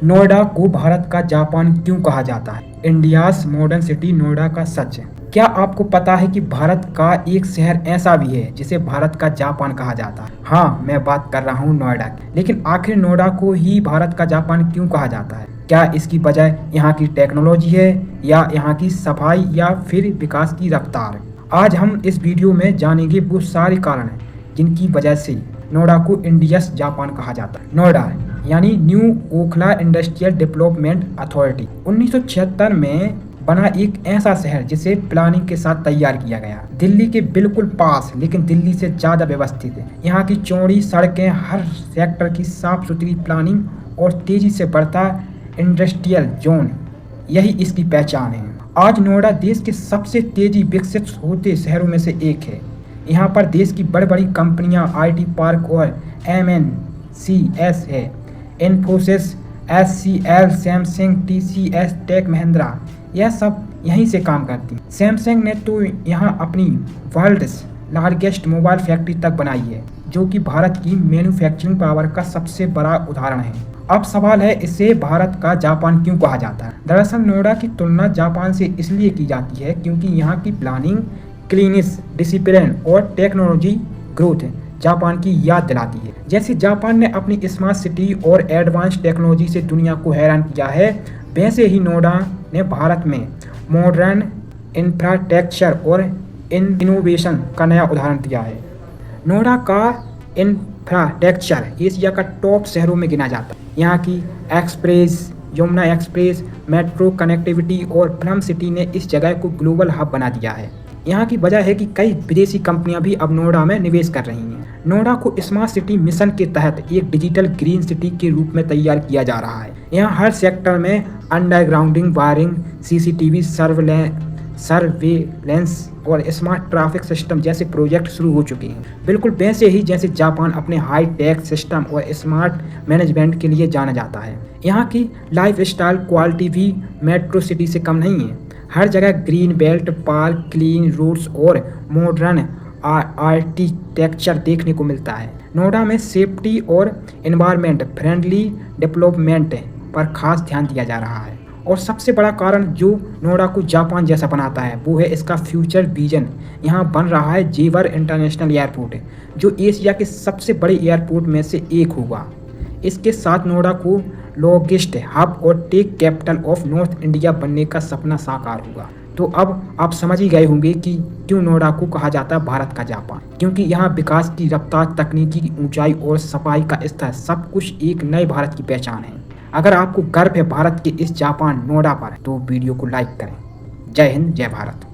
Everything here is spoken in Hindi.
नोएडा को भारत का जापान क्यों कहा जाता है? इंडियाज मॉडर्न सिटी नोएडा का सच है। क्या आपको पता है कि भारत का एक शहर ऐसा भी है जिसे भारत का जापान कहा जाता है? हाँ, मैं बात कर रहा हूँ नोएडा की। लेकिन आखिर नोएडा को ही भारत का जापान क्यों कहा जाता है? क्या इसकी वजह यहाँ की टेक्नोलॉजी है, या यहाँ की सफाई, या फिर विकास की रफ्तार? आज हम इस वीडियो में जानेंगे वो सारे कारण हैं जिनकी वजह से नोएडा को इंडियस जापान कहा जाता है। नोएडा यानी new Okhla industrial development authority 1976 में बना एक ऐसा शहर जिसे प्लानिंग के साथ तैयार किया गया। दिल्ली के बिल्कुल पास, लेकिन दिल्ली से ज़्यादा व्यवस्थित है। यहाँ की चौड़ी सड़कें, हर सेक्टर की साफ सुथरी प्लानिंग और तेजी से बढ़ता इंडस्ट्रियल जोन, यही इसकी पहचान है। आज नोएडा देश के सबसे तेजी विकसित होते शहरों में से एक है। यहाँ पर देश की बड़ी बड़ी कंपनियाँ, आईटी पार्क और एमएनसीएस है। Infosys, HCL, Samsung, TCS, Tech Mahindra, यह सब यहीं से काम करती है। सैमसंग ने तो यहाँ अपनी वर्ल्ड्स लार्जेस्ट मोबाइल फैक्ट्री तक बनाई है, जो कि भारत की मैन्युफैक्चरिंग पावर का सबसे बड़ा उदाहरण है। अब सवाल है, इसे भारत का जापान क्यों कहा जाता है? दरअसल नोएडा की तुलना जापान से इसलिए की जाती है क्योंकि यहाँ की प्लानिंग, क्लीनिस, डिसिप्लिन और टेक्नोलॉजी ग्रोथ जापान की याद दिलाती है। जैसे जापान ने अपनी स्मार्ट सिटी और एडवांस टेक्नोलॉजी से दुनिया को हैरान किया है, वैसे ही नोएडा ने भारत में मॉडर्न इंफ्रास्ट्रक्चर और इनोवेशन का नया उदाहरण दिया है। नोएडा का इंफ्रास्ट्रक्चर एशिया का टॉप शहरों में गिना जाता है। यहाँ की express, Yamuna express, metro connectivity और फिल्म सिटी ने इस जगह को ग्लोबल हब बना दिया है। यहाँ की वजह है कि कई विदेशी कंपनियां भी अब नोएडा में निवेश कर रही हैं। नोएडा को स्मार्ट सिटी मिशन के तहत एक डिजिटल ग्रीन सिटी के रूप में तैयार किया जा रहा है। यहाँ हर सेक्टर में अंडरग्राउंडिंग वायरिंग, सीसीटीवी सर्वेलेंस और स्मार्ट ट्रैफिक सिस्टम जैसे प्रोजेक्ट शुरू हो चुके हैं। बिल्कुल वैसे ही जैसे जापान अपने हाई टेक सिस्टम और स्मार्ट मैनेजमेंट के लिए जाना जाता है। यहाँ की लाइफ स्टाइल क्वालिटी भी मेट्रो सिटी से कम नहीं है। हर जगह green belt, park, clean roads और मॉडर्न आर्किटेक्चर देखने को मिलता है। नोएडा में सेफ्टी और एनवायरनमेंट फ्रेंडली डेवलपमेंट पर खास ध्यान दिया जा रहा है। और सबसे बड़ा कारण जो नोएडा को जापान जैसा बनाता है वो है इसका फ्यूचर विजन। यहाँ बन रहा है जेवर इंटरनेशनल एयरपोर्ट, जो एशिया के सबसे बड़े एयरपोर्ट में से एक होगा। इसके साथ नोएडा को लॉजिस्टिक हब और tech capital of north India बनने का सपना साकार होगा। तो अब आप समझ ही गए होंगे कि क्यों नोएडा को कहा जाता है भारत का जापान। क्योंकि यहाँ विकास की रफ्तार, तकनीकी की ऊंचाई और सफाई का स्तर, सब कुछ एक नए भारत की पहचान है। अगर आपको गर्व है भारत के इस जापान नोएडा पर, तो वीडियो को लाइक करें। जय हिंद, जय भारत।